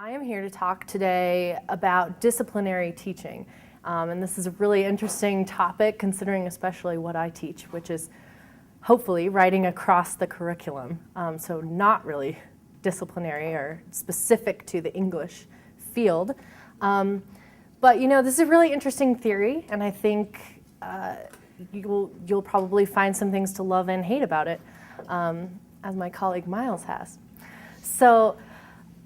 I am here to talk today about disciplinary teaching. And this is a really interesting topic considering especially what I teach, which is hopefully writing across the curriculum. So not really disciplinary or specific to the English field. But this is a really interesting theory, and I think you'll probably find some things to love and hate about it, as my colleague Miles has. So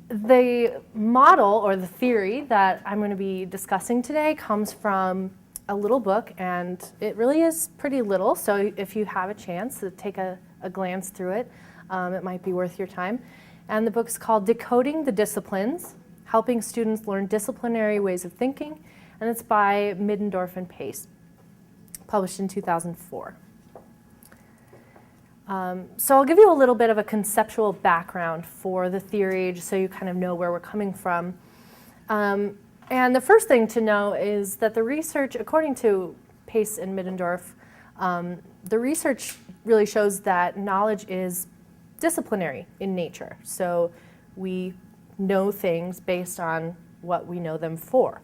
the model or the theory that I'm going to be discussing today comes from a little book, and it really is pretty little, so if you have a chance to take a glance through it, it might be worth your time. And the book's called Decoding the Disciplines, Helping Students Learn Disciplinary Ways of Thinking, and it's by Middendorf and Pace, published in 2004. So I'll give you a little bit of a conceptual background for the theory, just so you kind of know where we're coming from. And the first thing to know is that the research, according to Pace and Middendorf, the research really shows that knowledge is disciplinary in nature. So we know things based on what we know them for.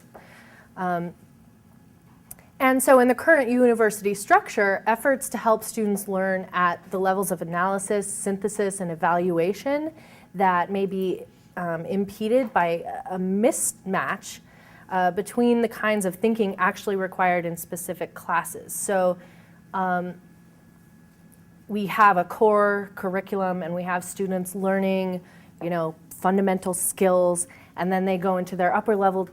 And so in the current university structure, efforts to help students learn at the levels of analysis, synthesis, and evaluation that may be impeded by a mismatch between the kinds of thinking actually required in specific classes. So we have a core curriculum, and we have students learning, fundamental skills, and then they go into their upper level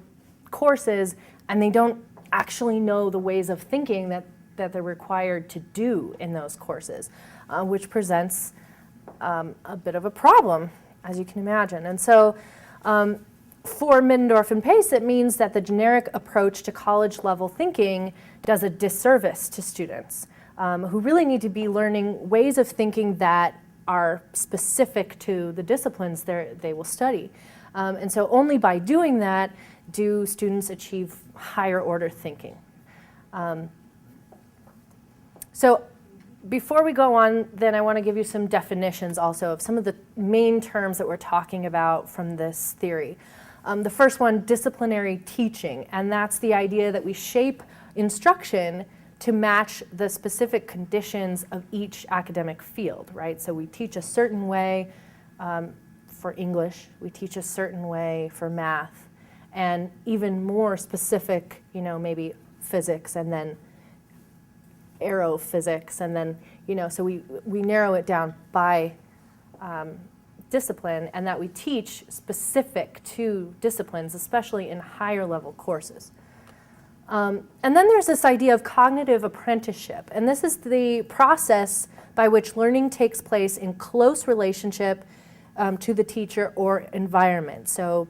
courses, and they don't actually know the ways of thinking that they're required to do in those courses, which presents a bit of a problem, as you can imagine. And so for Middendorf and Pace, it means that the generic approach to college-level thinking does a disservice to students who really need to be learning ways of thinking that are specific to the disciplines they will study. And so only by doing that do students achieve higher order thinking. So before we go on, then I want to give you some definitions also of some of the main terms that we're talking about from this theory. The first one, disciplinary teaching, and that's the idea that we shape instruction to match the specific conditions of each academic field, right? So we teach a certain way for English, we teach a certain way for math, and even more specific, maybe physics, and then aerophysics, and then, so we narrow it down by discipline, and that we teach specific to disciplines, especially in higher level courses. And then there's this idea of cognitive apprenticeship, and this is the process by which learning takes place in close relationship to the teacher or environment. So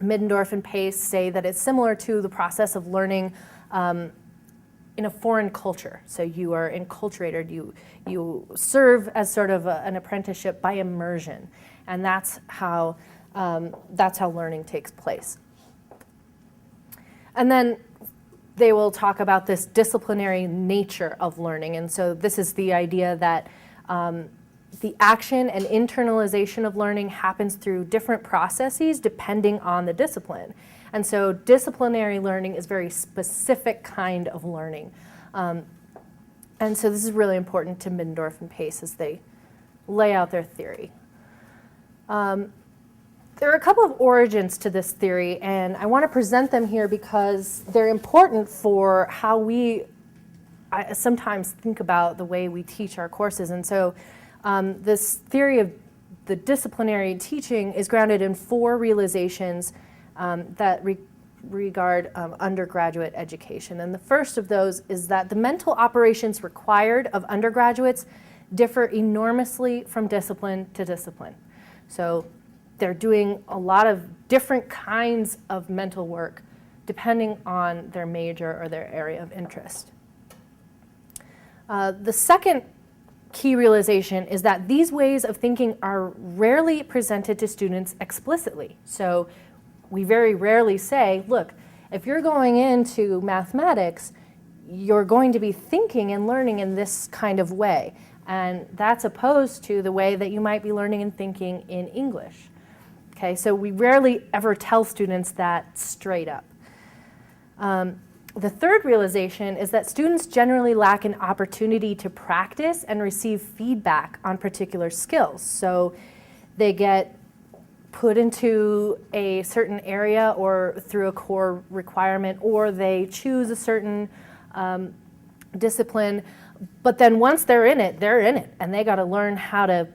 Middendorf and Pace say that it's similar to the process of learning in a foreign culture. So you are enculturated, you serve as sort of an apprenticeship by immersion, and that's how learning takes place. And then they will talk about this disciplinary nature of learning, and so this is the idea that the action and internalization of learning happens through different processes depending on the discipline. And so disciplinary learning is a very specific kind of learning. And so this is really important to Middendorf and Pace as they lay out their theory. There are a couple of origins to this theory, and I want to present them here because they're important for how I sometimes think about the way we teach our courses. And so this theory of the disciplinary teaching is grounded in 4 realizations that regard undergraduate education. And the first of those is that the mental operations required of undergraduates differ enormously from discipline to discipline. So they're doing a lot of different kinds of mental work depending on their major or their area of interest. The second key realization is that these ways of thinking are rarely presented to students explicitly. So we very rarely say, look, if you're going into mathematics, you're going to be thinking and learning in this kind of way. And that's opposed to the way that you might be learning and thinking in English. Okay, so we rarely ever tell students that straight up. The third realization is that students generally lack an opportunity to practice and receive feedback on particular skills. So they get put into a certain area or through a core requirement, or they choose a certain discipline, but then once they're in it, and they got to learn how to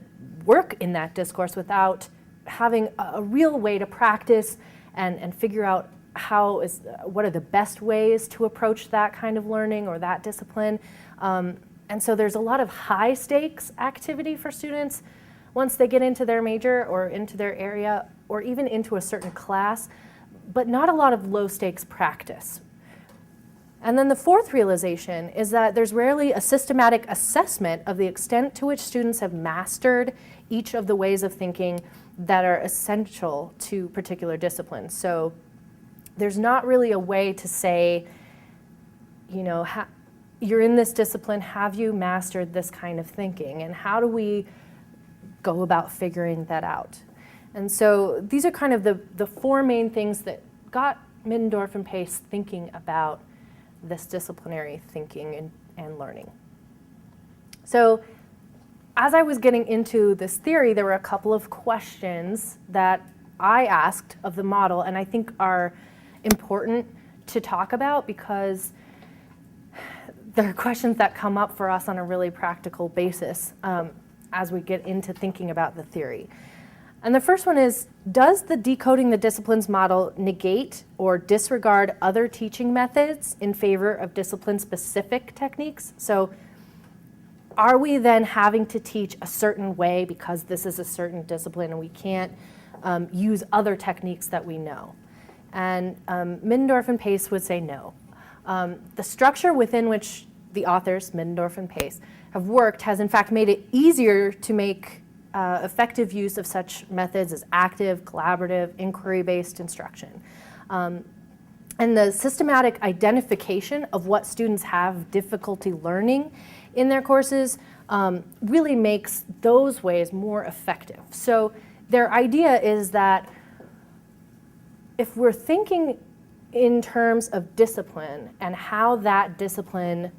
work in that discourse without having a real way to practice and figure out what are the best ways to approach that kind of learning or that discipline. And so there's a lot of high stakes activity for students once they get into their major or into their area or even into a certain class, but not a lot of low stakes practice. And then the fourth realization is that there's rarely a systematic assessment of the extent to which students have mastered each of the ways of thinking that are essential to particular disciplines. So there's not really a way to say, you're in this discipline, have you mastered this kind of thinking? And how do we go about figuring that out? And so these are kind of the four main things that got Middendorf and Pace thinking about this disciplinary thinking and learning. So as I was getting into this theory, there were a couple of questions that I asked of the model, and I think are important to talk about because they're questions that come up for us on a really practical basis as we get into thinking about the theory. And the first one is, does the Decoding the Disciplines model negate or disregard other teaching methods in favor of discipline-specific techniques? So are we then having to teach a certain way because this is a certain discipline and we can't use other techniques that we know? And Middendorf and Pace would say no. The structure within which the authors, Middendorf and Pace, have worked has in fact made it easier to make effective use of such methods as active, collaborative, inquiry-based instruction. And the systematic identification of what students have difficulty learning in their courses really makes those ways more effective. So their idea is that if we're thinking in terms of discipline and how that discipline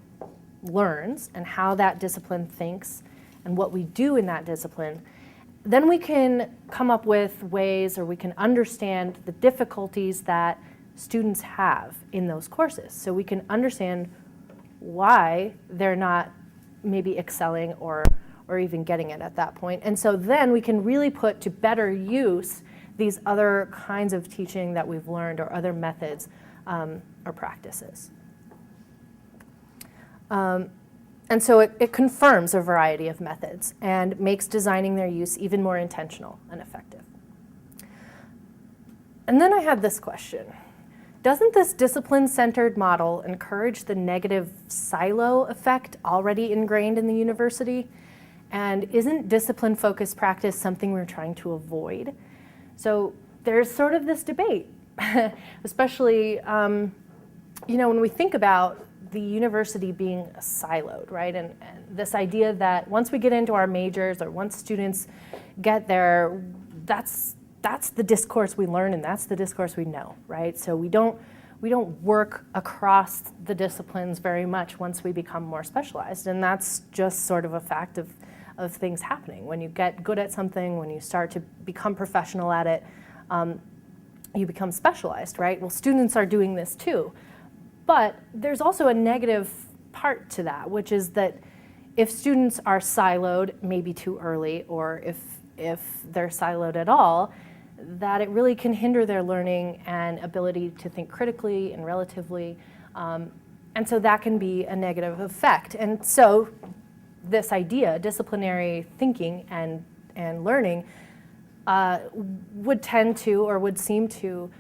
learns and how that discipline thinks and what we do in that discipline, then we can come up with ways, or we can understand the difficulties that students have in those courses. So we can understand why they're not maybe excelling or even getting it at that point. And so then we can really put to better use these other kinds of teaching that we've learned or other methods or practices. And so it confirms a variety of methods and makes designing their use even more intentional and effective. And then I had this question. Doesn't this discipline-centered model encourage the negative silo effect already ingrained in the university? And isn't discipline-focused practice something we're trying to avoid? So there's sort of this debate, especially when we think about the university being siloed, right? And this idea that once we get into our majors or once students get there, that's the discourse we learn and that's the discourse we know, right? So we don't work across the disciplines very much once we become more specialized, and that's just sort of a fact of things happening. When you get good at something, when you start to become professional at it, you become specialized, right? Well, students are doing this too. But there's also a negative part to that, which is that if students are siloed maybe too early, or if they're siloed at all, that it really can hinder their learning and ability to think critically and relatively. And so that can be a negative effect. And so this idea, disciplinary thinking and learning, would tend to, or would seem to,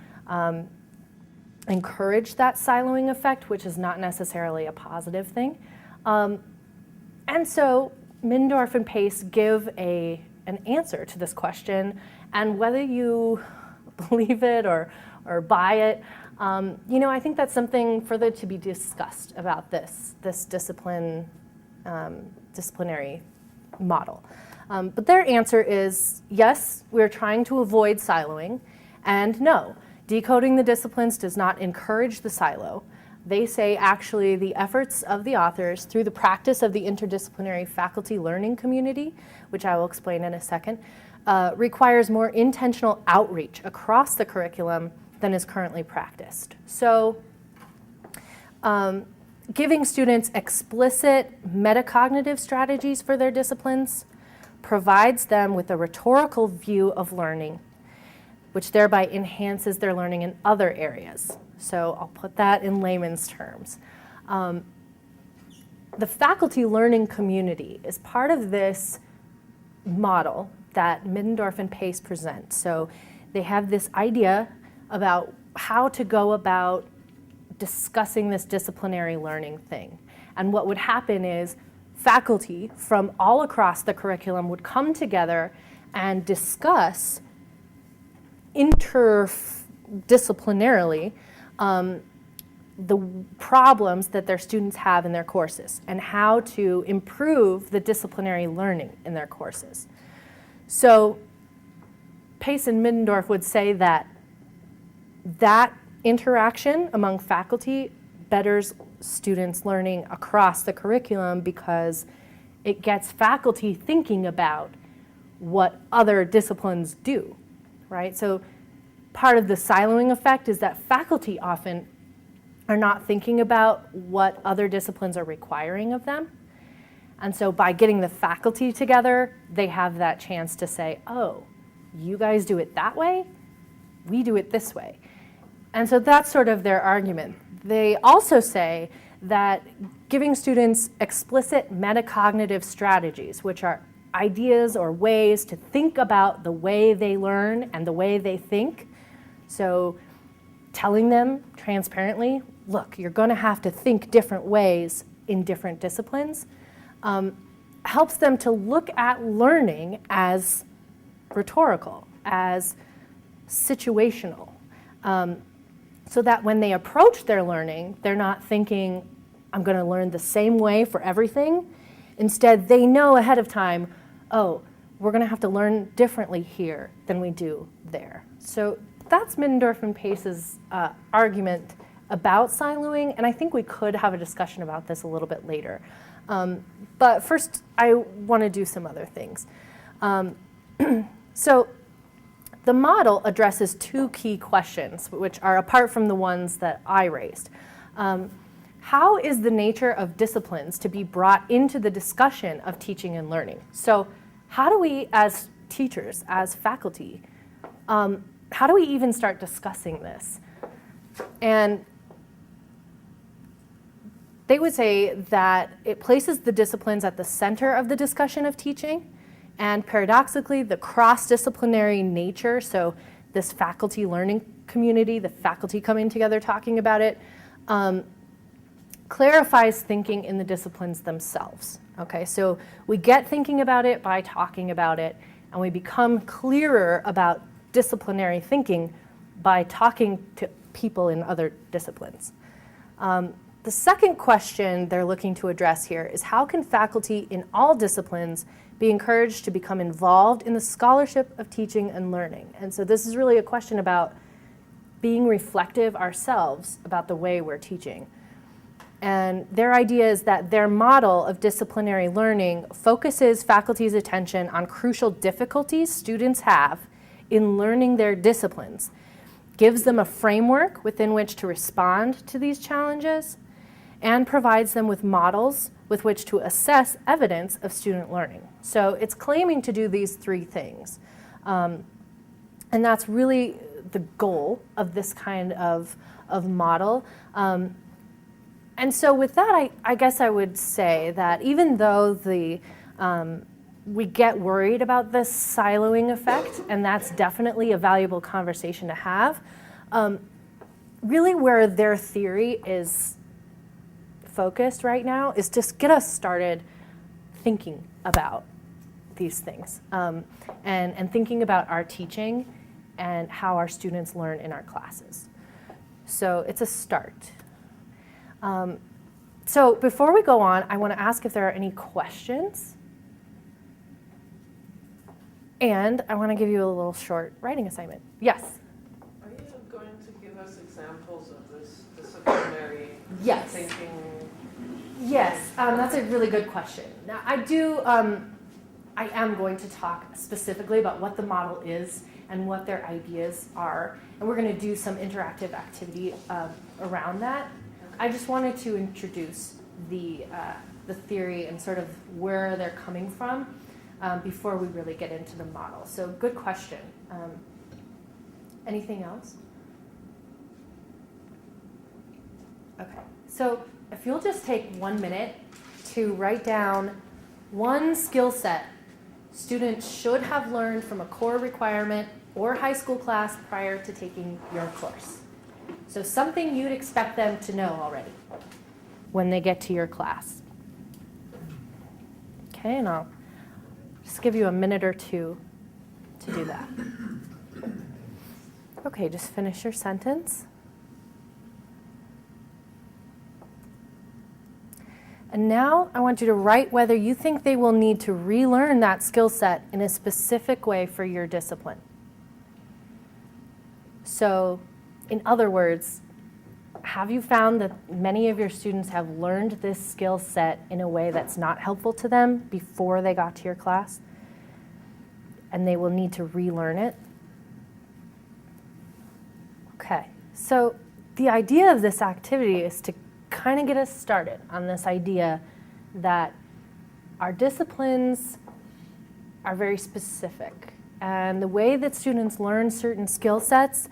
encourage that siloing effect, which is not necessarily a positive thing. And so Middendorf and Pace give an answer to this question, and whether you believe it or buy it, I think that's something further to be discussed about this disciplinary model. But their answer is, yes, we're trying to avoid siloing, and no, Decoding the Disciplines does not encourage the silo. They say actually the efforts of the authors through the practice of the interdisciplinary faculty learning community, which I will explain in a second, requires more intentional outreach across the curriculum than is currently practiced. So giving students explicit metacognitive strategies for their disciplines provides them with a rhetorical view of learning, which thereby enhances their learning in other areas. So I'll put that in layman's terms. The faculty learning community is part of this model that Middendorf and Pace present. So they have this idea about how to go about discussing this disciplinary learning thing. And what would happen is faculty from all across the curriculum would come together and discuss interdisciplinarily the problems that their students have in their courses and how to improve the disciplinary learning in their courses. So Pace and Middendorf would say that that interaction among faculty betters students' learning across the curriculum because it gets faculty thinking about what other disciplines do, right? So part of the siloing effect is that faculty often are not thinking about what other disciplines are requiring of them. And so by getting the faculty together, they have that chance to say, oh, you guys do it that way, we do it this way. And so that's sort of their argument. They also say that giving students explicit metacognitive strategies, which are ideas or ways to think about the way they learn and the way they think. So telling them transparently, look, you're going to have to think different ways in different disciplines, helps them to look at learning as rhetorical, as situational, so that when they approach their learning, they're not thinking, I'm going to learn the same way for everything. Instead, they know ahead of time, oh, we're going to have to learn differently here than we do there. So that's Middendorf and Pace's argument about siloing, and I think we could have a discussion about this a little bit later. But first, I want to do some other things. So the model addresses two key questions, which are apart from the ones that I raised. How is the nature of disciplines to be brought into the discussion of teaching and learning? So how do we, as teachers, as faculty, how do we even start discussing this? And they would say that it places the disciplines at the center of the discussion of teaching, and paradoxically, the cross-disciplinary nature, so this faculty learning community, the faculty coming together talking about it, clarifies thinking in the disciplines themselves. Okay, so we get thinking about it by talking about it, and we become clearer about disciplinary thinking by talking to people in other disciplines. The second question they're looking to address here is how can faculty in all disciplines be encouraged to become involved in the scholarship of teaching and learning? And so this is really a question about being reflective ourselves about the way we're teaching. And their idea is that their model of disciplinary learning focuses faculty's attention on crucial difficulties students have in learning their disciplines, gives them a framework within which to respond to these challenges, and provides them with models with which to assess evidence of student learning. So it's claiming to do these three things. And that's really the goal of this kind of model. And so with that, I guess I would say that even though we get worried about this siloing effect, and that's definitely a valuable conversation to have, really where their theory is focused right now is just get us started thinking about these things and thinking about our teaching and how our students learn in our classes. So it's a start. So before we go on, I want to ask if there are any questions. And I want to give you a little short writing assignment. Yes? Are you going to give us examples of this disciplinary Yes. thinking? Yes, that's a really good question. Now, I am going to talk specifically about what the model is and what their ideas are, and we're going to do some interactive activity around that. I just wanted to introduce the theory and sort of where they're coming from before we really get into the model. So, good question. Anything else? Okay, so if you'll just take 1 minute to write down one skill set students should have learned from a core requirement or high school class prior to taking your course. So something you'd expect them to know already when they get to your class. Okay, and I'll just give you a minute or two to do that. Okay, just finish your sentence. And now I want you to write whether you think they will need to relearn that skill set in a specific way for your discipline. So, in other words, have you found that many of your students have learned this skill set in a way that's not helpful to them before they got to your class? And they will need to relearn it? Okay, so the idea of this activity is to kind of get us started on this idea that our disciplines are very specific, and the way that students learn certain skill sets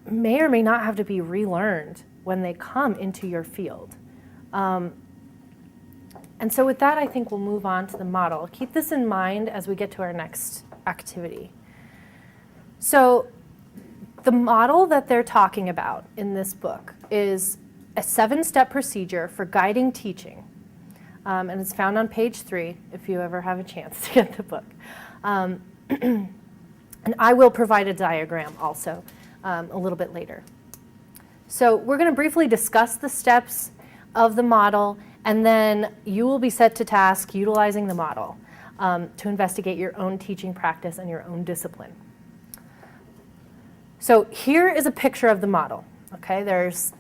may or may not have to be relearned when they come into your field. And so with that, I think we'll move on to the model. Keep this in mind as we get to our next activity. So the model that they're talking about in this book is a 7-step procedure for guiding teaching. And it's found on page 3 if you ever have a chance to get the book. And I will provide a diagram also a little bit later. So we're going to briefly discuss the steps of the model, and then you will be set to task utilizing the model to investigate your own teaching practice and your own discipline. So here is a picture of the model. Okay, there's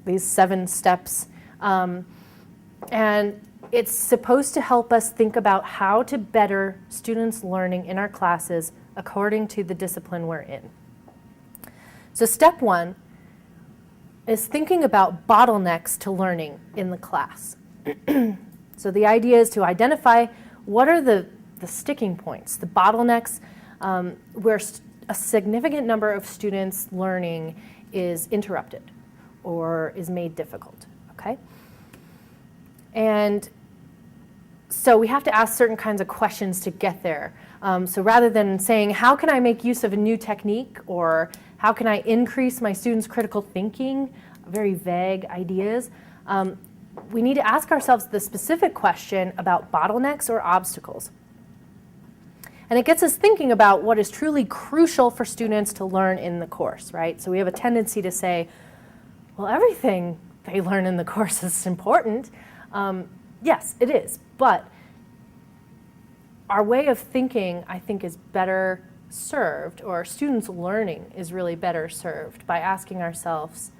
these 7 steps, and it's supposed to help us think about how to better students' learning in our classes according to the discipline we're in. So step 1 is thinking about bottlenecks to learning in the class. So the idea is to identify what are the sticking points, the bottlenecks where a significant number of students' learning is interrupted or is made difficult, okay? And so we have to ask certain kinds of questions to get there. So rather than saying, how can I make use of a new technique, or how can I increase my students' critical thinking, very vague ideas, we need to ask ourselves the specific question about bottlenecks or obstacles. And it gets us thinking about what is truly crucial for students to learn in the course, right? So we have a tendency to say, well, everything they learn in the course is important. Yes, it is. But our way of thinking, I think, is better served, or students' learning is really better served by asking ourselves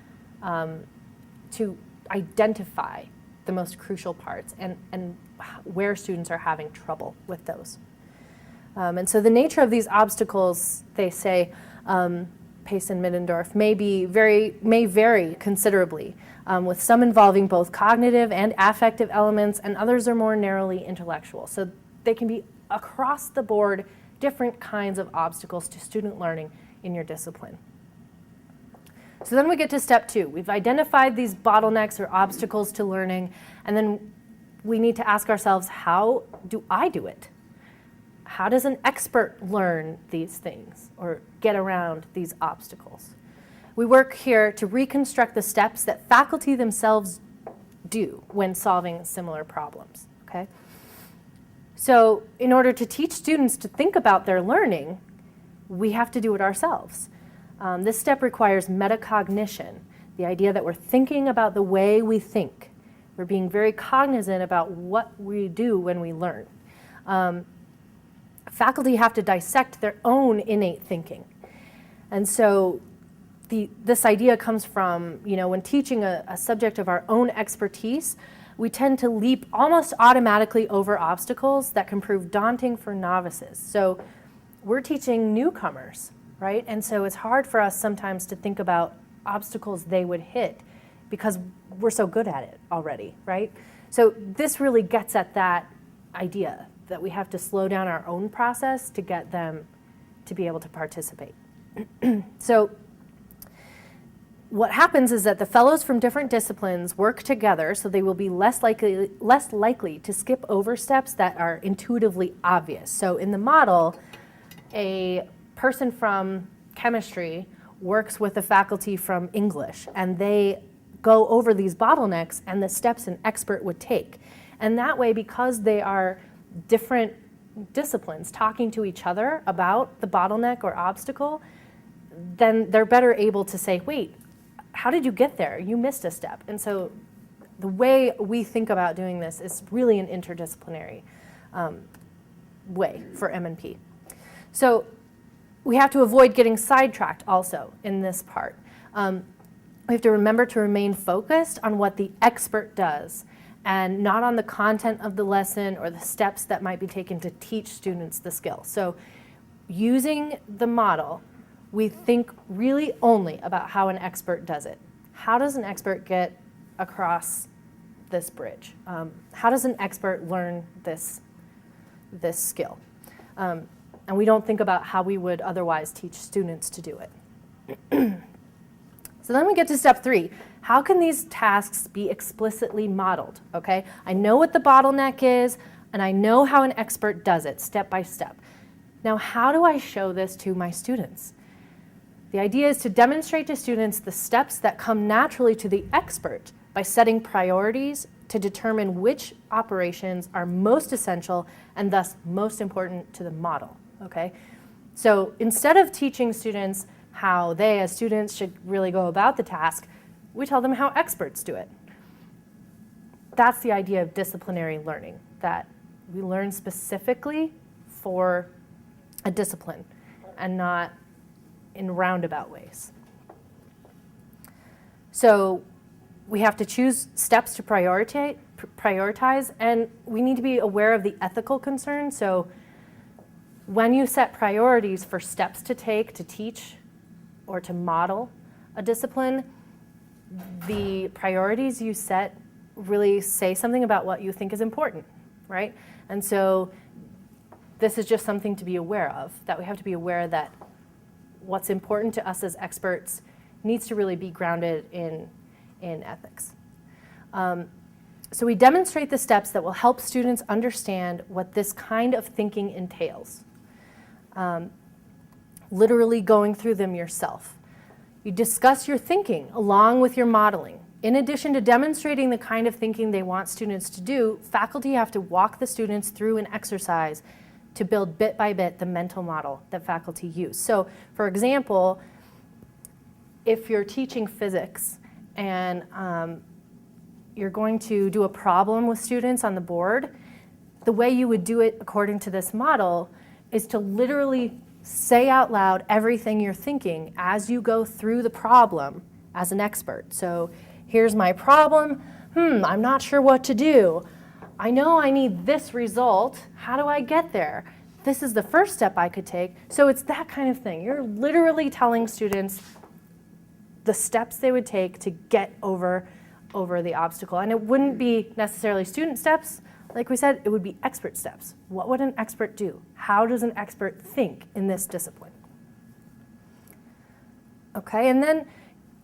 to identify the most crucial parts and where students are having trouble with those. And so the nature of these obstacles, they say, Pace and Middendorf, may vary considerably, with some involving both cognitive and affective elements, and others are more narrowly intellectual. So they can be across the board different kinds of obstacles to student learning in your discipline. So then we get to step 2. We've identified these bottlenecks or obstacles to learning, and then we need to ask ourselves, how do I do it? How does an expert learn these things or get around these obstacles? We work here to reconstruct the steps that faculty themselves do when solving similar problems, okay? So in order to teach students to think about their learning, we have to do it ourselves. This step requires metacognition, the idea that we're thinking about the way we think. We're being very cognizant about what we do when we learn. faculty have to dissect their own innate thinking. And so this idea comes from, when teaching a subject of our own expertise, we tend to leap almost automatically over obstacles that can prove daunting for novices. So we're teaching newcomers, right? And so it's hard for us sometimes to think about obstacles they would hit because we're so good at it already, right? So this really gets at that idea that we have to slow down our own process to get them to be able to participate. So what happens is that the fellows from different disciplines work together so they will be less likely to skip over steps that are intuitively obvious. So in the model, a person from chemistry works with a faculty from English, and they go over these bottlenecks and the steps an expert would take. And that way, because they are different disciplines talking to each other about the bottleneck or obstacle, then they're better able to say, wait, how did you get there? You missed a step. And so the way we think about doing this is really an interdisciplinary way for M&P. So we have to avoid getting sidetracked also in this part. We have to remember to remain focused on what the expert does and not on the content of the lesson or the steps that might be taken to teach students the skill. So using the model, we think really only about how an expert does it. How does an expert get across this bridge? How does an expert learn this skill? And we don't think about how we would otherwise teach students to do it. So then we get to step 3. How can these tasks be explicitly modeled? Okay, I know what the bottleneck is, and I know how an expert does it step by step. Now, how do I show this to my students? The idea is to demonstrate to students the steps that come naturally to the expert by setting priorities to determine which operations are most essential and thus most important to the model. Okay? So instead of teaching students how they as students should really go about the task, we tell them how experts do it. That's the idea of disciplinary learning, that we learn specifically for a discipline and not in roundabout ways. So we have to choose steps to prioritize, and we need to be aware of the ethical concern. So when you set priorities for steps to take to teach or to model a discipline, the priorities you set really say something about what you think is important, right? And so this is just something to be aware of, that we have to be aware that what's important to us as experts needs to really be grounded in ethics. So we demonstrate the steps that will help students understand what this kind of thinking entails. Literally going through them yourself. You discuss your thinking along with your modeling. In addition to demonstrating the kind of thinking they want students to do, faculty have to walk the students through an exercise to build bit by bit the mental model that faculty use. So, for example, if you're teaching physics and you're going to do a problem with students on the board, the way you would do it according to this model is to literally say out loud everything you're thinking as you go through the problem as an expert. So here's my problem. I'm not sure what to do. I know I need this result. How do I get there? This is the first step I could take. So it's that kind of thing. You're literally telling students the steps they would take to get over the obstacle. And it wouldn't be necessarily student steps. Like we said, it would be expert steps. What would an expert do? How does an expert think in this discipline? Okay, and then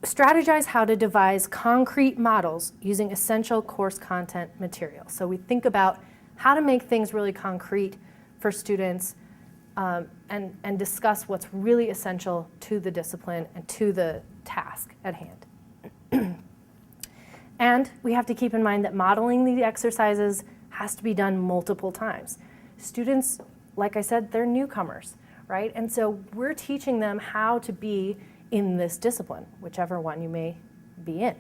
strategize how to devise concrete models using essential course content material. So we think about how to make things really concrete for students and discuss what's really essential to the discipline and to the task at hand. And we have to keep in mind that modeling the exercises has to be done multiple times. Students, like I said, they're newcomers, right? And so we're teaching them how to be in this discipline, whichever one you may be in.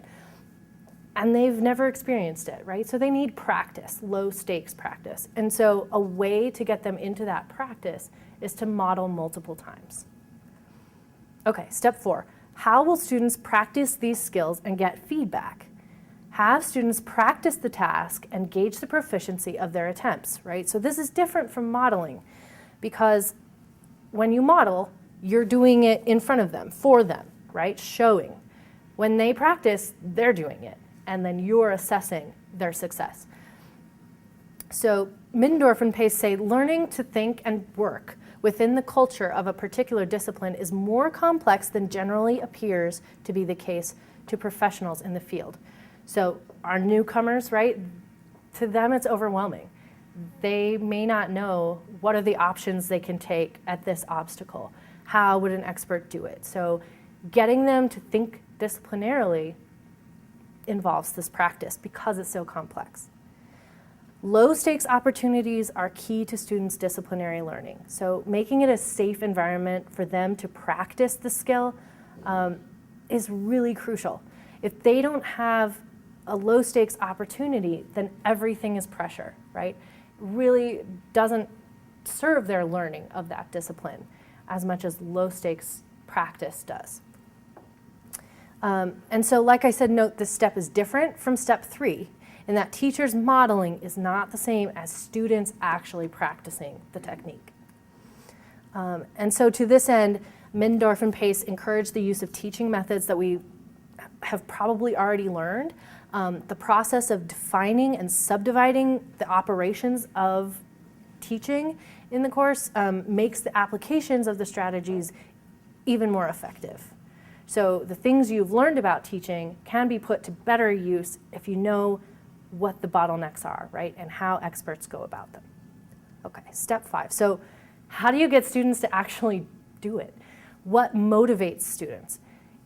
and they've never experienced it, right? So they need practice, low stakes practice. And so a way to get them into that practice is to model multiple times. Okay, step 4. How will students practice these skills and get feedback? Have students practice the task and gauge the proficiency of their attempts, right? So this is different from modeling, because when you model, you're doing it in front of them, for them, right? Showing. When they practice, they're doing it, and then you're assessing their success. So Middendorf and Pace say learning to think and work within the culture of a particular discipline is more complex than generally appears to be the case to professionals in the field. So our newcomers, right, to them it's overwhelming. They may not know what are the options they can take at this obstacle. How would an expert do it? So getting them to think disciplinarily involves this practice because it's so complex. Low stakes opportunities are key to students' disciplinary learning. So making it a safe environment for them to practice the skill is really crucial. If they don't have a low stakes opportunity, then everything is pressure, right? Really doesn't serve their learning of that discipline as much as low stakes practice does. And so, like I said, note this step is different from step 3 in that teachers modeling is not the same as students actually practicing the technique. And so to this end, Middendorf and Pace encourage the use of teaching methods that we have probably already learned. The process of defining and subdividing the operations of teaching in the course makes the applications of the strategies even more effective. So the things you've learned about teaching can be put to better use if you know what the bottlenecks are, right, and how experts go about them. Okay, step 5. So how do you get students to actually do it? What motivates students?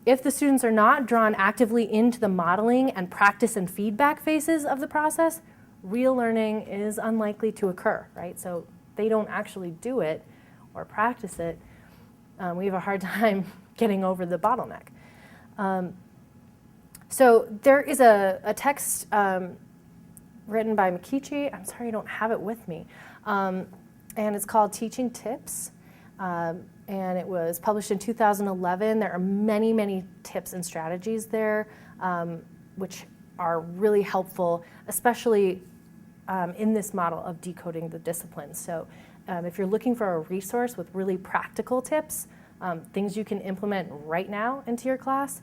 If the students are not drawn actively into the modeling and practice and feedback phases of the process, real learning is unlikely to occur, right? So they don't actually do it or practice it. We have a hard time getting over the bottleneck. So there is a text written by Mikichi. I'm sorry I don't have it with me. And it's called Teaching Tips. And it was published in 2011. There are many, many tips and strategies there, which are really helpful, especially in this model of decoding the disciplines. So if you're looking for a resource with really practical tips, things you can implement right now into your class,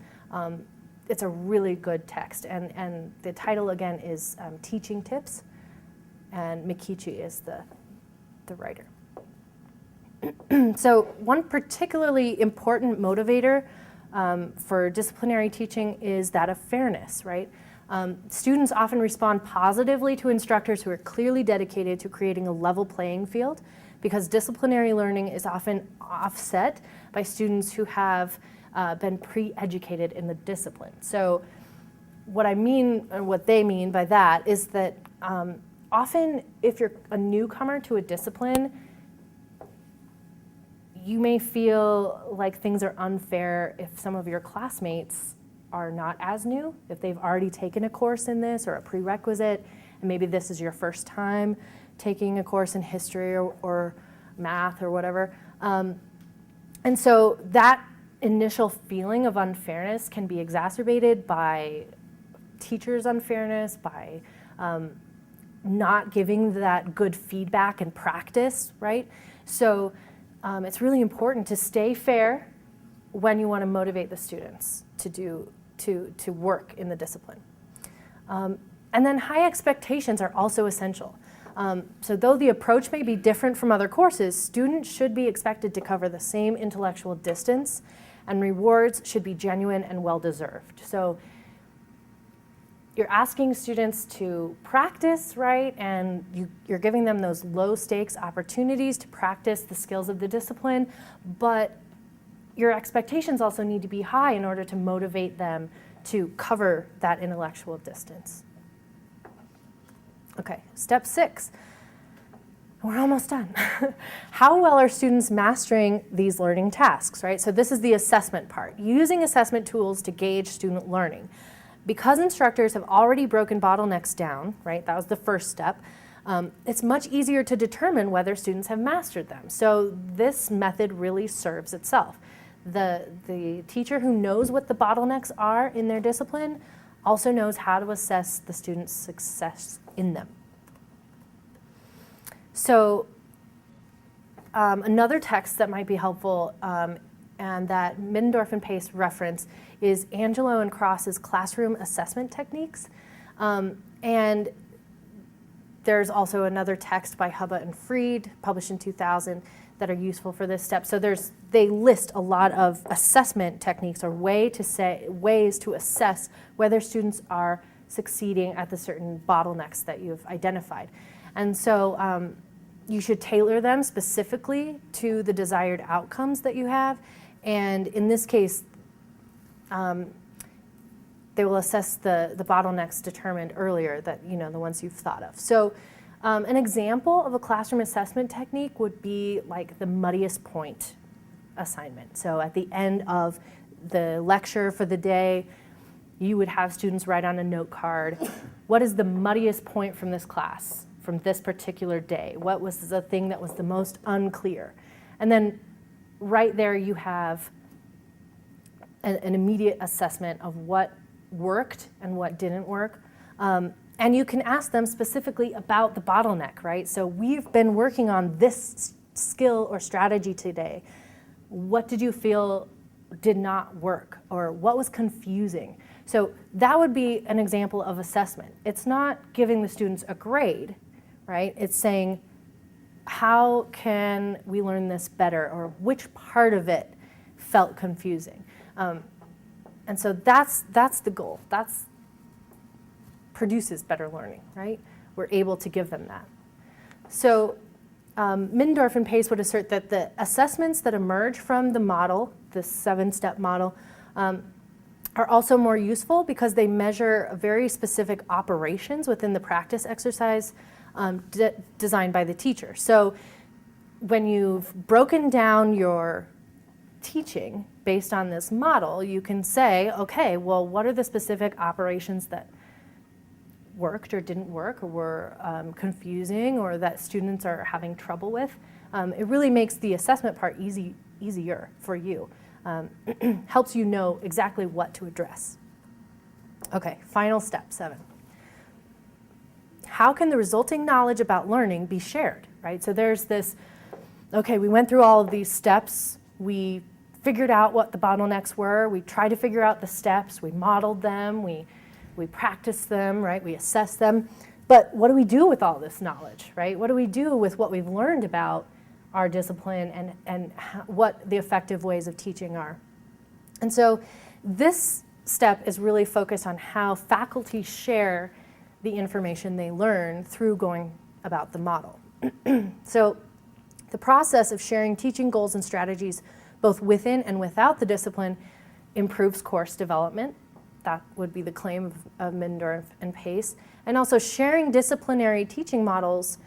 it's a really good text. And the title, again, is Teaching Tips, and Mikichi is the writer. So one particularly important motivator for disciplinary teaching is that of fairness, right? Students often respond positively to instructors who are clearly dedicated to creating a level playing field, because disciplinary learning is often offset by students who have been pre-educated in the discipline. So what I mean, or what they mean by that, is that often if you're a newcomer to a discipline, you may feel like things are unfair if some of your classmates are not as new, if they've already taken a course in this or a prerequisite, and maybe this is your first time taking a course in history or math or whatever. And so that initial feeling of unfairness can be exacerbated by teachers' unfairness, by not giving that good feedback and practice, right? So it's really important to stay fair when you want to motivate the students to work in the discipline. And then high expectations are also essential. So though the approach may be different from other courses, students should be expected to cover the same intellectual distance, and rewards should be genuine and well-deserved. So you're asking students to practice, right? And you're giving them those low-stakes opportunities to practice the skills of the discipline, but your expectations also need to be high in order to motivate them to cover that intellectual distance. Okay, step 6. We're almost done. How well are students mastering these learning tasks, right? So this is the assessment part, using assessment tools to gauge student learning. because instructors have already broken bottlenecks down, right, that was the first step, it's much easier to determine whether students have mastered them. So this method really serves itself. The teacher who knows what the bottlenecks are in their discipline also knows how to assess the student's success in them. So another text that might be helpful and that Middendorf and Pace reference is Angelo and Cross's classroom assessment techniques. And there's also another text by Hubba and Freed, published in 2000, that are useful for this step. So they list a lot of assessment techniques or ways to assess whether students are succeeding at the certain bottlenecks that you've identified. And so you should tailor them specifically to the desired outcomes that you have. And in this case, they will assess the bottlenecks determined earlier, that, you know, the ones you've thought of. So an example of a classroom assessment technique would be like the muddiest point assignment. So at the end of the lecture for the day, you would have students write on a note card, what is the muddiest point from this class, from this particular day? What was the thing that was the most unclear? And then right there you have an immediate assessment of what worked and what didn't work. And you can ask them specifically about the bottleneck, right? So we've been working on this skill or strategy today. What did you feel did not work, or what was confusing? So that would be an example of assessment. It's not giving the students a grade, right? It's saying, how can we learn this better, or which part of it felt confusing? And so that's the goal. That's produces better learning, right? We're able to give them that. So Middendorf and Pace would assert that the assessments that emerge from the model, this 7-step model, are also more useful because they measure very specific operations within the practice exercise designed by the teacher. So when you've broken down your teaching based on this model, you can say, okay, well, what are the specific operations that worked or didn't work, or were confusing, or that students are having trouble with? It really makes the assessment part easier for you. Helps you know exactly what to address. Okay, final step 7. How can the resulting knowledge about learning be shared, right? So there's this, okay, we went through all of these steps, we figured out what the bottlenecks were, we tried to figure out the steps, we modeled them, we practiced them, right? We assessed them. But what do we do with all this knowledge, right? What do we do with what we've learned about our discipline and what the effective ways of teaching are? And so this step is really focused on how faculty share the information they learn through going about the model. So the process of sharing teaching goals and strategies both within and without the discipline improves course development. That would be the claim of Middendorf and Pace. And also sharing disciplinary teaching models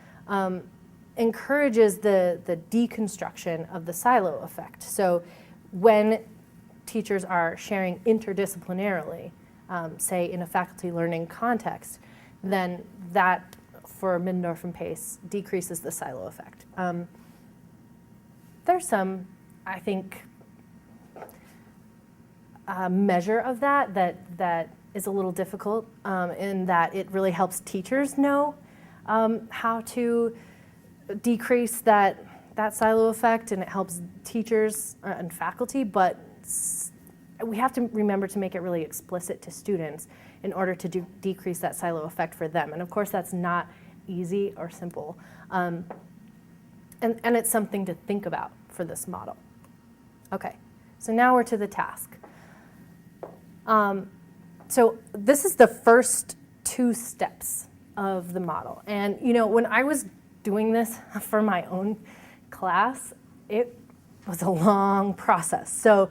encourages the deconstruction of the silo effect. So when teachers are sharing interdisciplinarily, say in a faculty learning context, then that, for Middendorf and Pace, decreases the silo effect. There's some, I think, measure of that is a little difficult in that it really helps teachers know how to decrease that silo effect, and it helps teachers and faculty, but we have to remember to make it really explicit to students in order to decrease that silo effect for them. And of course that's not easy or simple. And it's something to think about for this model. Okay, so now we're to the task. So this is the first 2 steps of the model. And you know, when I was doing this for my own class, it was a long process. So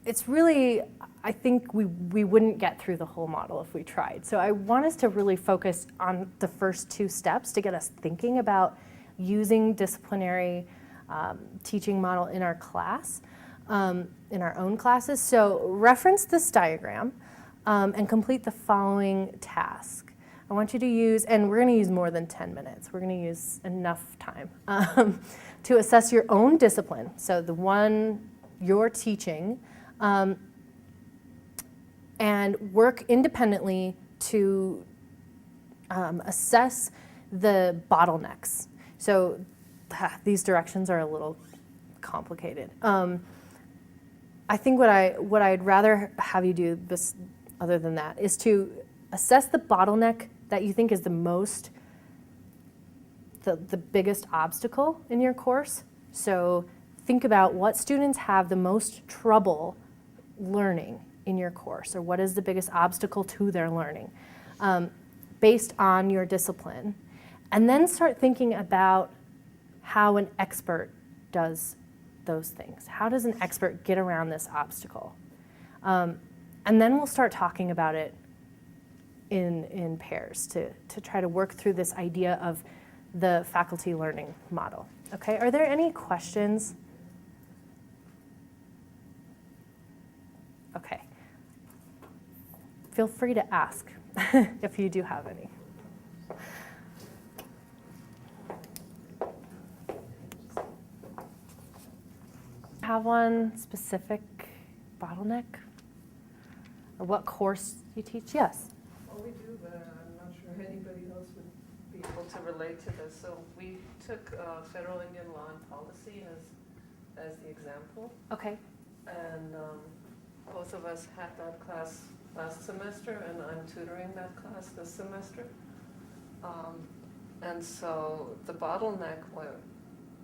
it's really, I think we wouldn't get through the whole model if we tried. So I want us to really focus on the first 2 steps to get us thinking about using disciplinary teaching model in our class. In our own classes. So reference this diagram. and complete the following task. I want you to use, and we're going to use more than 10 minutes. We're going to use enough time to assess your own discipline, so the one you're teaching, and work independently to assess the bottlenecks. So these directions are a little complicated. I think what I'd rather have you do, this, other than that, is to assess the bottleneck that you think is the biggest obstacle in your course. So think about what students have the most trouble learning in your course, or what is the biggest obstacle to their learning based on your discipline. And then start thinking about how an expert does those things. How does an expert get around this obstacle? And then we'll start talking about it in pairs to try to work through this idea of the faculty learning model. Okay, are there any questions? Okay. Feel free to ask if you do have any. Have one specific bottleneck? Or what course you teach? Yes. Well, we do, but I'm not sure anybody else would be able to relate to this. So we took federal Indian law and policy as the example. Okay. And both of us had that class last semester, and I'm tutoring that class this semester. And so the bottleneck, what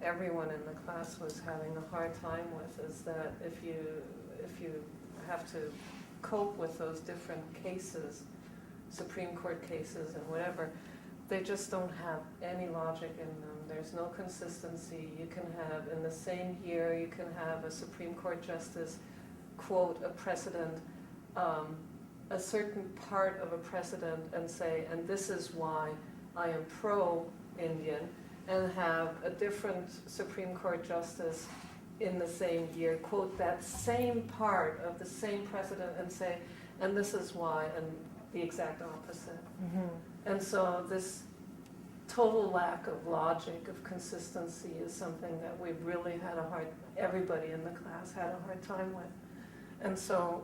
everyone in the class was having a hard time with, is that if you have to cope with those different cases, Supreme Court cases and whatever, they just don't have any logic in them. There's no consistency. You can have, in the same year, you can have a Supreme Court justice quote a precedent, a certain part of a precedent, and say, and this is why I am pro-Indian, and have a different Supreme Court justice in the same year quote that same part of the same precedent and say, and this is why, and the exact opposite. Mm-hmm. And so this total lack of logic, of consistency, is something that we really had everybody in the class had a hard time with. And so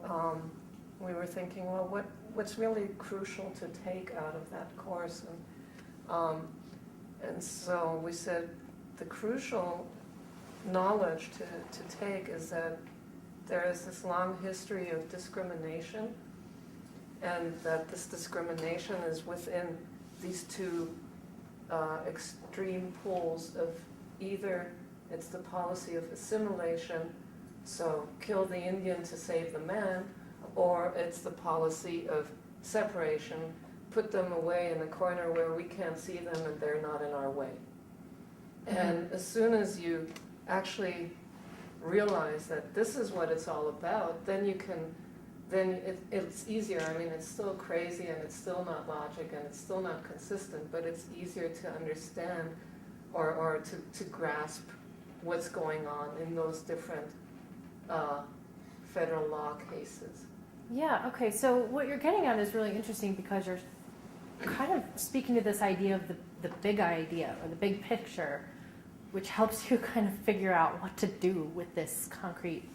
we were thinking, well, what's really crucial to take out of that course? And so we said the crucial knowledge to take is that there is this long history of discrimination, and that this discrimination is within these two extreme poles of either it's the policy of assimilation, so kill the Indian to save the man, or it's the policy of separation, put them away in a corner where we can't see them and they're not in our way. Mm-hmm. And as soon as you actually realize that this is what it's all about, then it's easier. I mean, it's still crazy and it's still not logic and it's still not consistent, but it's easier to understand or to grasp what's going on in those different federal law cases. Yeah, okay, so what you're getting at is really interesting, because you're kind of speaking to this idea of the big idea, or the big picture, which helps you kind of figure out what to do with this concrete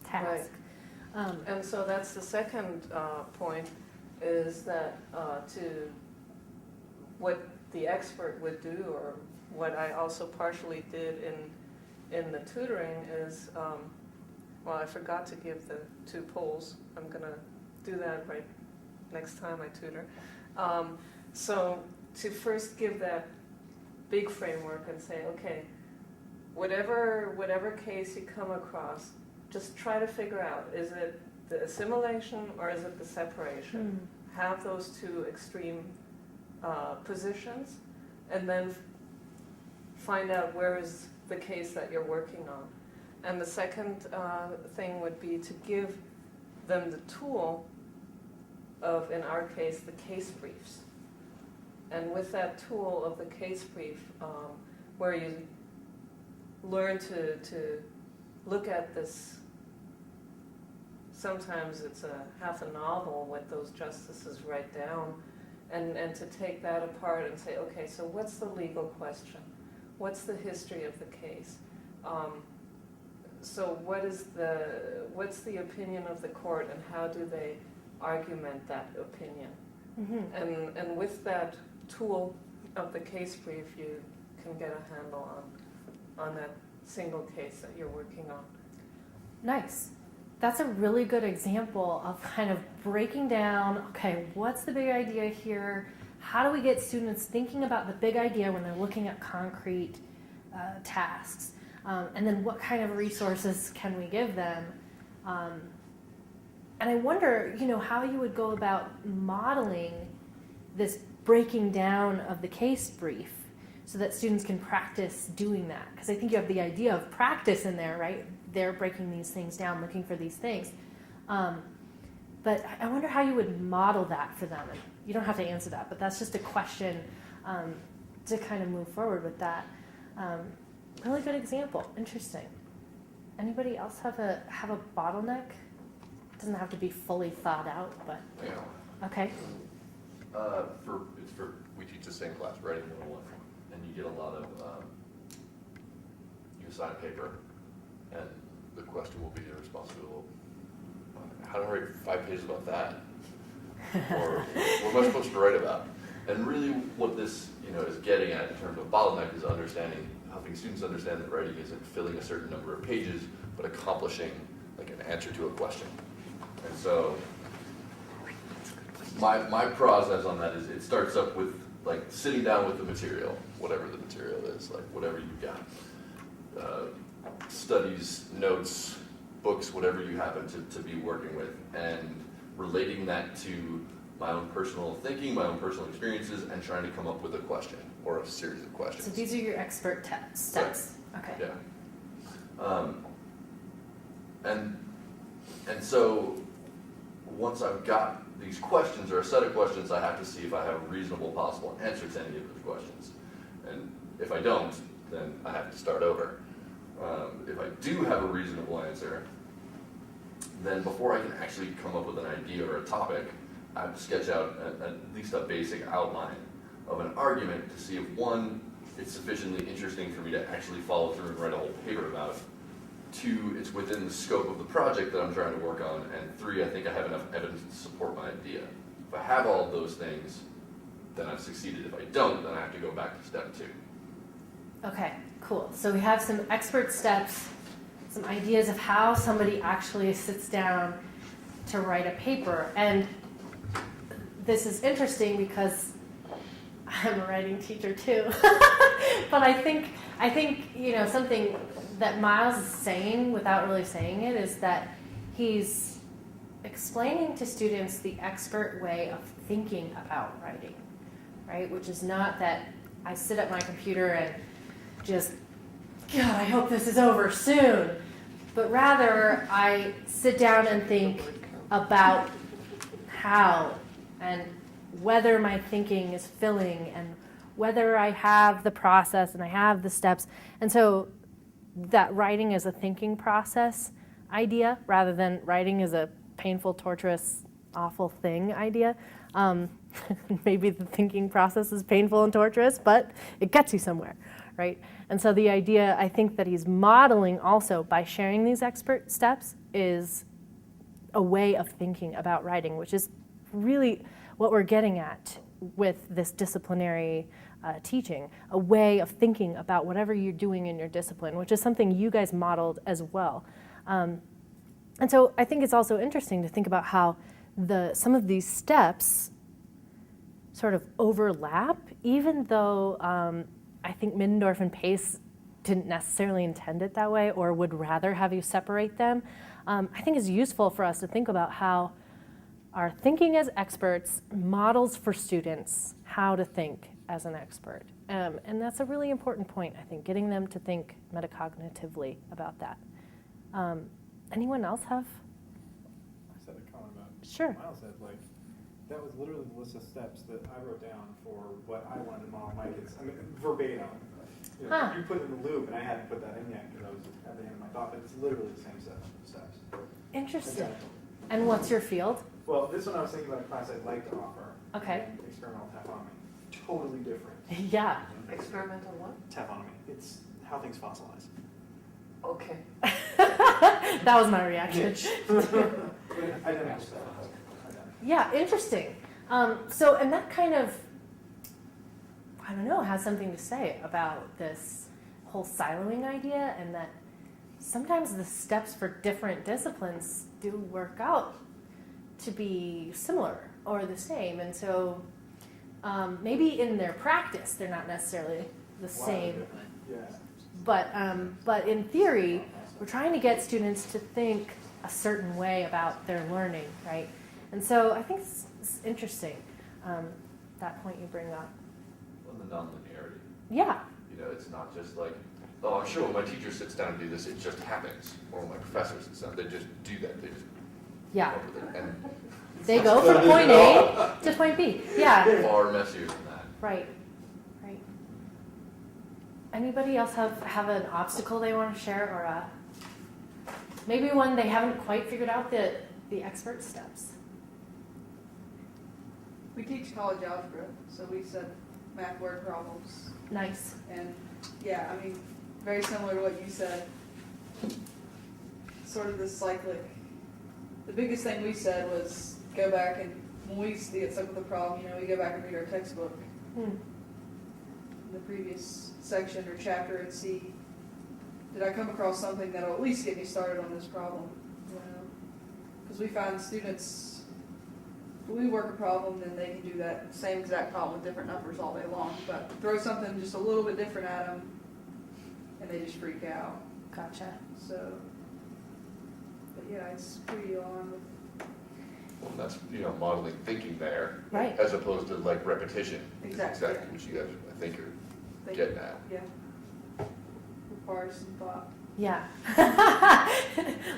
task. Right. And so that's the second point, is that what the expert would do, or what I also partially did in the tutoring, is, well, I forgot to give the 2 polls. I'm going to do that right next time I tutor. So to first give that big framework and say, okay, whatever case you come across, just try to figure out, is it the assimilation or is it the separation? Mm. Have those 2 extreme positions, and then find out where is the case that you're working on. And the second thing would be to give them the tool of, in our case, the case briefs. And with that tool of the case brief, where you learn to look at this sometimes it's a half a novel what those justices write down, and to take that apart and say, okay, so what's the legal question? What's the history of the case? So what's the opinion of the court, and how do they argument that opinion? Mm-hmm. And with that tool of the case brief, you can get a handle on that single case that you're working on. Nice. That's a really good example of kind of breaking down, okay, what's the big idea here? How do we get students thinking about the big idea when they're looking at concrete tasks? And then what kind of resources can we give them? And I wonder, how you would go about modeling this breaking down of the case brief so that students can practice doing that. Because I think you have the idea of practice in there, right? They're breaking these things down, looking for these things. But I wonder how you would model that for them. And you don't have to answer that, but that's just a question to kind of move forward with that. Really good example. Interesting. Anybody else have a bottleneck? It doesn't have to be fully thought out, but Yeah. Okay. We teach the same class, writing 101, and you get a lot of you assign a paper, and the question will be your responsibility. How do I write 5 pages about that? Or what am I supposed to write about? And really, what this is getting at in terms of bottleneck is helping students understand that writing isn't filling a certain number of pages, but accomplishing like an answer to a question. And so my process on that is it starts up with like sitting down with the material, whatever the material is, like whatever you've got. Studies, notes, books, whatever you happen to be working with, and relating that to my own personal thinking, my own personal experiences, and trying to come up with a question or a series of questions. So these are your expert steps. Right. Okay. Yeah. And so once I've got these questions or a set of questions, I have to see if I have a reasonable possible answer to any of those questions. And if I don't, then I have to start over. If I do have a reasonable answer, then before I can actually come up with an idea or a topic, I have to sketch out at least a basic outline of an argument to see if 1, it's sufficiently interesting for me to actually follow through and write a whole paper about. 2, it's within the scope of the project that I'm trying to work on. And 3, I think I have enough evidence to support my idea. If I have all of those things, then I've succeeded. If I don't, then I have to go back to step 2. Okay, cool. So we have some expert steps, some ideas of how somebody actually sits down to write a paper. And this is interesting because I'm a writing teacher too. But I think something that Miles is saying without really saying it is that he's explaining to students the expert way of thinking about writing, right? Which is not that I sit at my computer and just, God, I hope this is over soon. But rather, I sit down and think about how and whether my thinking is filling and whether I have the process and I have the steps. And so that writing is a thinking process idea rather than writing is a painful, torturous, awful thing idea. Maybe the thinking process is painful and torturous, but it gets you somewhere, right? And so the idea I think that he's modeling also by sharing these expert steps is a way of thinking about writing, which is really what we're getting at with this disciplinary teaching, a way of thinking about whatever you're doing in your discipline, which is something you guys modeled as well. And so I think it's also interesting to think about how some of these steps sort of overlap, even though I think Middendorf and Pace didn't necessarily intend it that way or would rather have you separate them. I think it's useful for us to think about how our thinking as experts models for students how to think as an expert. And that's a really important point, I think, getting them to think metacognitively about that. Anyone else have? I said a comment about Sure. Miles said, like, that was literally the list of steps that I wrote down for what I wanted to model my kids. I mean, verbatim. You put it in the loop, and I hadn't put that in yet because I was at the end of my thought, but it's literally the same set of steps. Interesting. Exactly. And what's your field? Well, this one I was thinking about a class I'd like to offer. Okay. Experimental taphonomy. Totally different. Yeah. Experimental what? Taphonomy. It's how things fossilize. Okay. That was my reaction. I didn't understand. Yeah, interesting. So, and that kind of, I don't know, has something to say about this whole siloing idea, and that sometimes the steps for different disciplines do work out to be similar or the same. And so maybe in their practice, they're not necessarily the same. Yeah. But in theory, we're trying to get students to think a certain way about their learning, right? And so I think it's interesting, that point you bring up. Well, the nonlinearity. Yeah, You know, it's not just like, oh, I'm sure when my teacher sits down and do this, it just happens. Or when my professor sits down, they just do that. They just yeah. come up with it. And They go from point A to point B. Yeah, far messier than that. right, right. Anybody else have an obstacle they want to share, or maybe one they haven't quite figured out the expert steps? We teach college algebra, so we set math word problems. Nice. And yeah, I mean, very similar to what you said. Sort of this cyclic. The biggest thing we said was go back and when we used to get stuck with a problem, you know, we go back and read our textbook in the previous section or chapter and see, did I come across something that'll at least get me started on this problem? You know, because we find students, when we work a problem, then they can do that same exact problem with different numbers all day long. But throw something just a little bit different at them, and they just freak out. Gotcha. So, but yeah, it's pretty on with. Well, that's, you know, modeling thinking there. Right. As opposed to like repetition. Is Exactly. exactly what you guys, I think, are They- getting at. Yeah. Requires some thought. Yeah.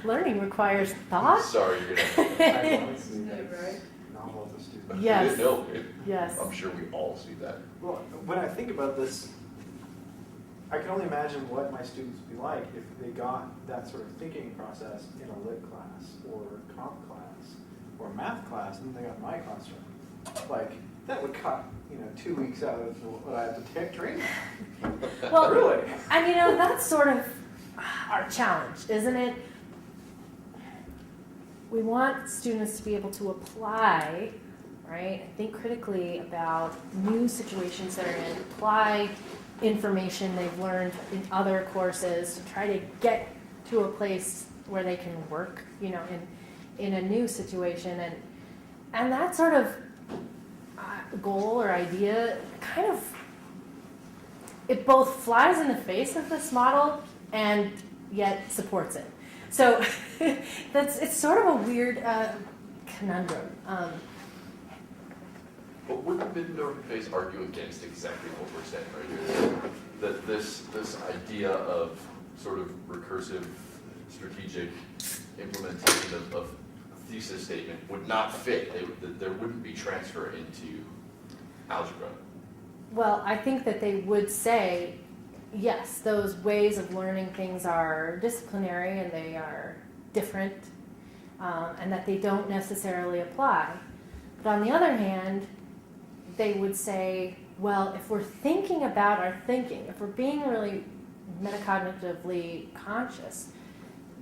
Learning requires thought. Sorry, you're gonna. I honestly, Yeah, that's right. novel as a student. Yes. No, Yes. I'm sure we all see that. Well, when I think about this, I can only imagine what my students would be like if they got that sort of thinking process in a lit class or comp class or math class, and then they got my classroom. Like, that would cut, 2 weeks out of what I have to take training. Well, Really? and that's sort of our challenge, isn't it? We want students to be able to apply, right, and think critically about new situations they're in, apply information they've learned in other courses to try to get to a place where they can work, in a new situation. And that sort of goal or idea kind of, it both flies in the face of this model and yet supports it. So it's sort of a weird conundrum. But wouldn't Middendorf and Pace argue against exactly what we're saying right here? That this idea of sort of recursive, strategic implementation of a thesis statement would not fit. There wouldn't be transfer into algebra. Well, I think that they would say, yes, those ways of learning things are disciplinary and they are different, and that they don't necessarily apply. But on the other hand, they would say, well, if we're thinking about our thinking, if we're being really metacognitively conscious,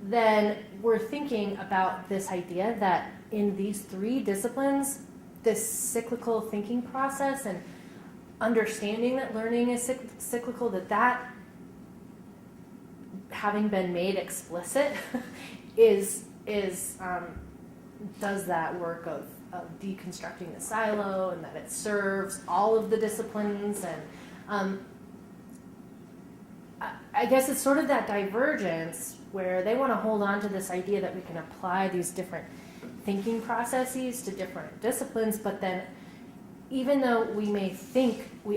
then we're thinking about this idea that in these three disciplines, this cyclical thinking process and understanding that learning is cyclical, that having been made explicit does that work of deconstructing the silo, and that it serves all of the disciplines. And I guess it's sort of that divergence where they want to hold on to this idea that we can apply these different thinking processes to different disciplines, but then even though we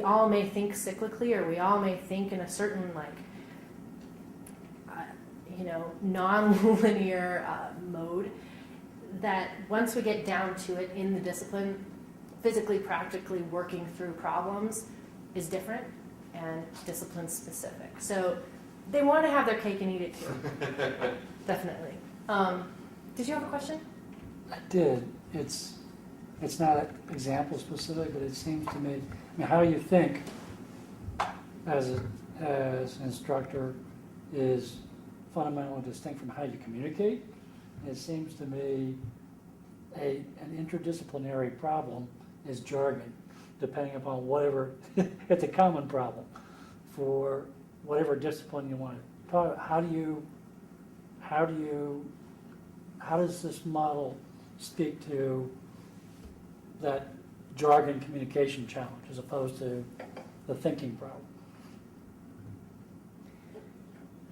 all may think cyclically, or we all may think in a certain non-linear mode, that once we get down to it in the discipline, physically, practically working through problems is different and discipline specific. So they want to have their cake and eat it too. Definitely. Did you have a question? I did. It's not example specific, but it seems to me, I mean, how you think as an instructor is fundamentally distinct from how you communicate. It seems to me an interdisciplinary problem is jargon, depending upon whatever, it's a common problem for whatever discipline you want to talk about. How does this model speak to that jargon communication challenge as opposed to the thinking problem?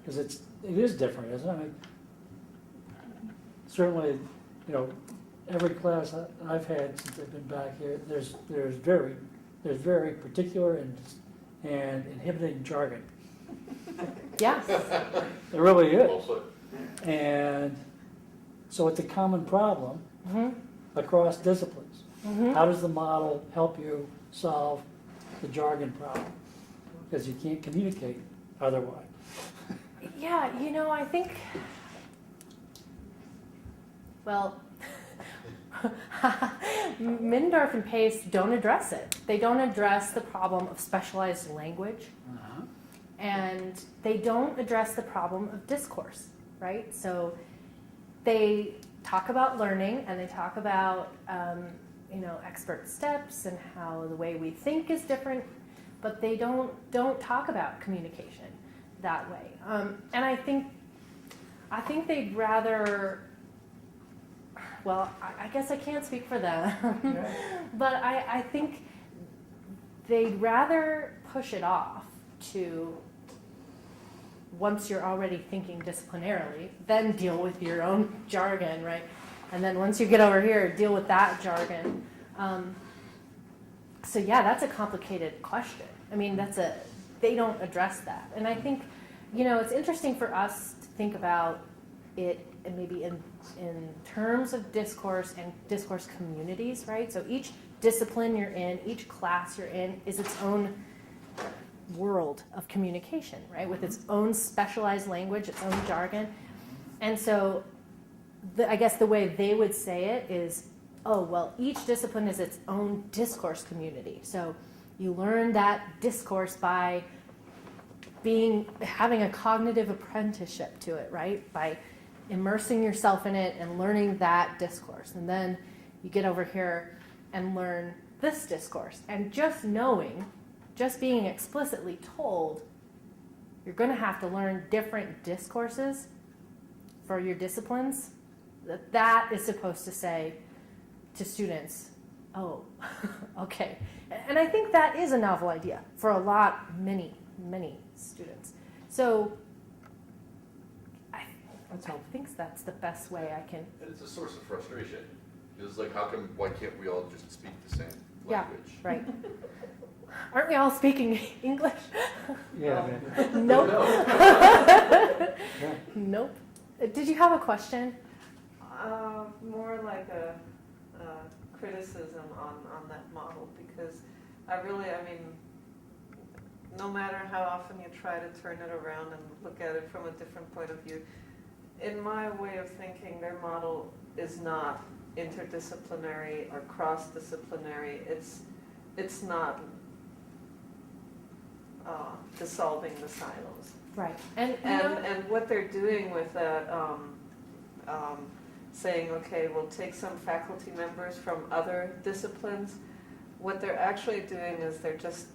Because it is different, isn't it? I mean, certainly, every class I've had since I've been back here, there's very particular and inhibiting jargon. Yes. It really is. Well put. And so it's a common problem across disciplines. Mm-hmm. How does the model help you solve the jargon problem? Because you can't communicate otherwise. Yeah, I think, well, Middendorf and Pace don't address it. They don't address the problem of specialized language, and they don't address the problem of discourse, right? So they talk about learning, and they talk about, expert steps and how the way we think is different, but they don't talk about communication that way. And I think they'd rather, well, I guess I can't speak for them, but I think they'd rather push it off to once you're already thinking disciplinarily, then deal with your own jargon, right? And then once you get over here, deal with that jargon. So yeah, that's a complicated question. I mean, they don't address that. And I think, it's interesting for us to think about it and maybe in terms of discourse and discourse communities, right? So each discipline you're in, each class you're in is its own world of communication, right? With its own specialized language, its own jargon. And so I guess the way they would say it is, oh, well, each discipline is its own discourse community. So you learn that discourse by having a cognitive apprenticeship to it, right? By immersing yourself in it and learning that discourse. And then you get over here and learn this discourse. And just being explicitly told, you're going to have to learn different discourses for your disciplines. That is supposed to say to students, oh, okay. And I think that is a novel idea for many students. So I think that's the best way I can. And it's a source of frustration. It's like, why can't we all just speak the same language? Yeah, right. Aren't we all speaking English? Yeah. Nope. Yeah. Nope. Did you have a question? More like a criticism on that model, because no matter how often you try to turn it around and look at it from a different point of view, in my way of thinking, their model is not interdisciplinary or cross-disciplinary. It's not dissolving the silos. Right. And what they're doing with that, saying, okay, we'll take some faculty members from other disciplines. What they're actually doing is they're just,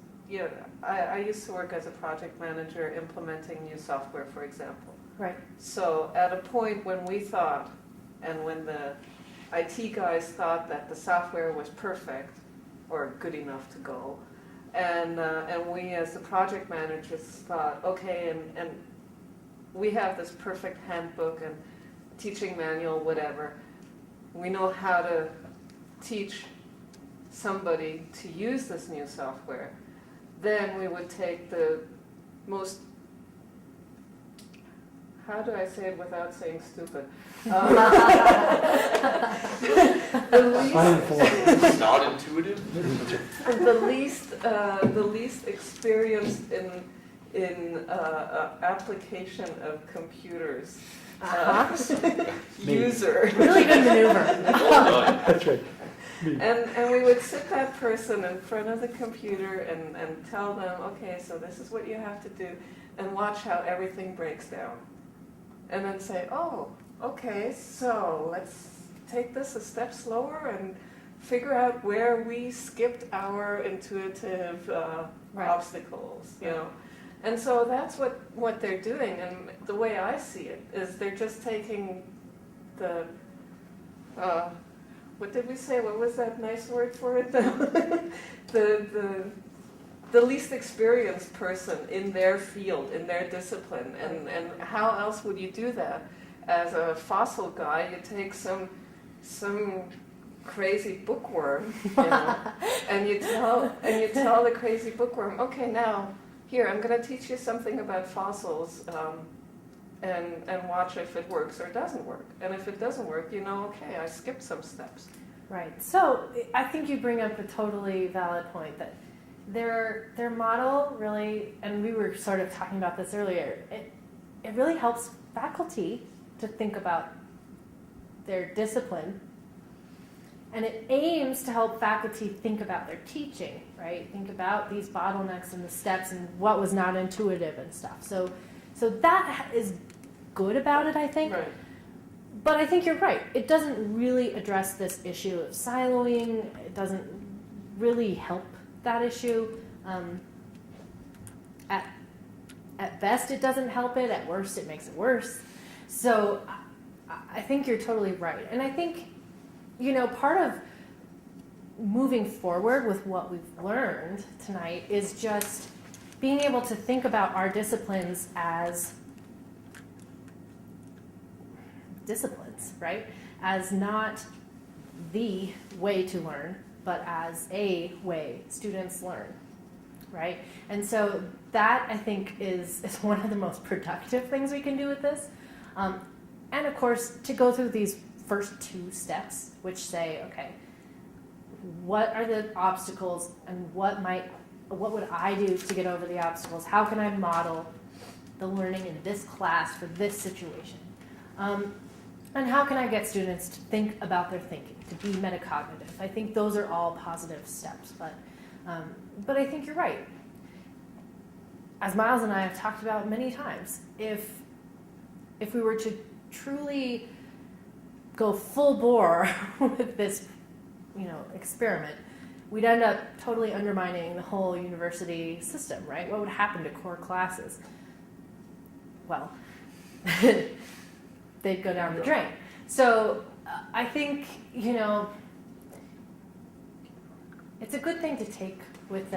I used to work as a project manager implementing new software, for example. right. So at a point when we thought, and when the IT guys thought that the software was perfect or good enough to go, and we as the project managers thought, okay, and we have this perfect handbook and teaching manual, whatever. We know how to teach somebody to use this new software. Then we would take the most, how do I say it without saying stupid? It's not intuitive? the least experienced in application of computers. Uh-huh. User. Really good maneuver. That's right. And we would sit that person in front of the computer and tell them, okay, so this is what you have to do, and watch how everything breaks down. And then say, oh, okay, so let's take this a step slower and figure out where we skipped our intuitive Right. obstacles, you know. And so that's what they're doing, and the way I see it is they're just taking the, what did we say, what was that nice word for it? The least experienced person in their field, in their discipline, and how else would you do that? As a fossil guy, you take some crazy bookworm, you know, and you tell the crazy bookworm, okay, now here I'm going to teach you something about fossils, and watch if it works or doesn't work. And if it doesn't work, you know, okay, I skipped some steps. Right. So I think you bring up a totally valid point that their model really, and we were sort of talking about this earlier, it really helps faculty to think about their discipline, and it aims to help faculty think about their teaching, right? Think about these bottlenecks and the steps and what was not intuitive and stuff. So that is good about it, I think. Right. But I think you're right. It doesn't really address this issue of siloing. It doesn't really help that issue. At best, it doesn't help it. At worst, it makes it worse. So I think you're totally right. And I think, you know, part of moving forward with what we've learned tonight is just being able to think about our disciplines as disciplines, right? As not the way to learn, but as a way students learn, right? And so that, I think, is one of the most productive things we can do with this. And of course, to go through these first two steps, which say, okay, what are the obstacles and what would I do to get over the obstacles? How can I model the learning in this class for this situation? And how can I get students to think about their thinking, to be metacognitive? I think those are all positive steps, but I think you're right. As Miles and I have talked about many times, if we were to truly go full bore with this, you know, experiment, we'd end up totally undermining the whole university system, right? What would happen to core classes? Well, they'd go down the drain. So I think, you know, it's a good thing to take with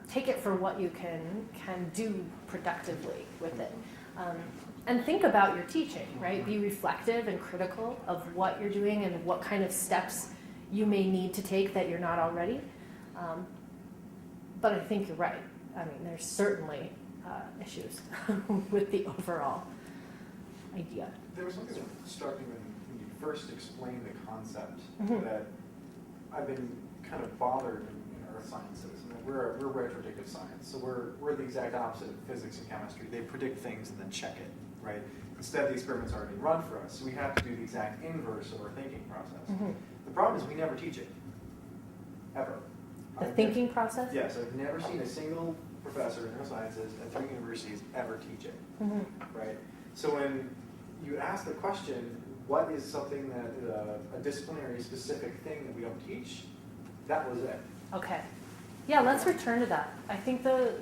take it for what you can do productively with it. And think about your teaching, right? Be reflective and critical of what you're doing and what kind of steps you may need to take that you're not already. But I think you're right. I mean, there's certainly issues with the overall idea. There was something that struck me when you first explained the concept Mhm. that I've been kind of bothered in earth sciences. I mean, we're retrodictive science, so we're the exact opposite of physics and chemistry. They predict things and then check it, right? Instead, the experiments are already run for us, so we have to do the exact inverse of our thinking process. Mhm. The problem is we never teach it, ever. The thinking process? Yes, I've never seen a single professor in neurosciences at 3 universities ever teach it, Mhm. right? So when you ask the question, what is something that a disciplinary specific thing that we don't teach, that was it. Okay. Yeah, let's return to that. I think this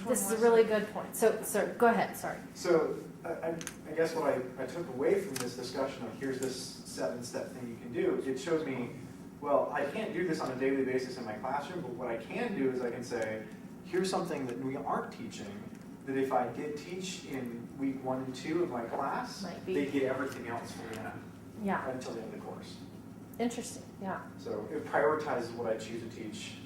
is a really good point. So go ahead, sorry. So I guess what I took away from this discussion of here's this 7-step thing you can do, it shows me, well, I can't do this on a daily basis in my classroom, but what I can do is I can say, here's something that we aren't teaching, that if I did teach in week 1 and 2 of my class, Might be. they get everything else for that Yeah, until the end of the course. interesting, yeah. So it prioritizes what I choose to teach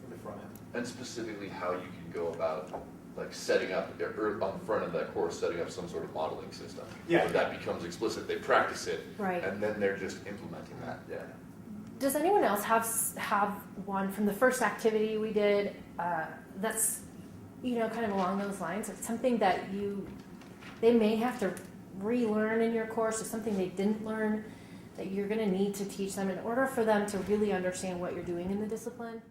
in the front end. And specifically how you can go about like setting up, or on the front end of that course, setting up some sort of modeling system. Yeah. So that becomes explicit, they practice it, Right. and then they're just implementing that, yeah. Does anyone else have one from the first activity we did that's kind of along those lines, it's something that they may have to relearn in your course, or something they didn't learn that you're going to need to teach them in order for them to really understand what you're doing in the discipline.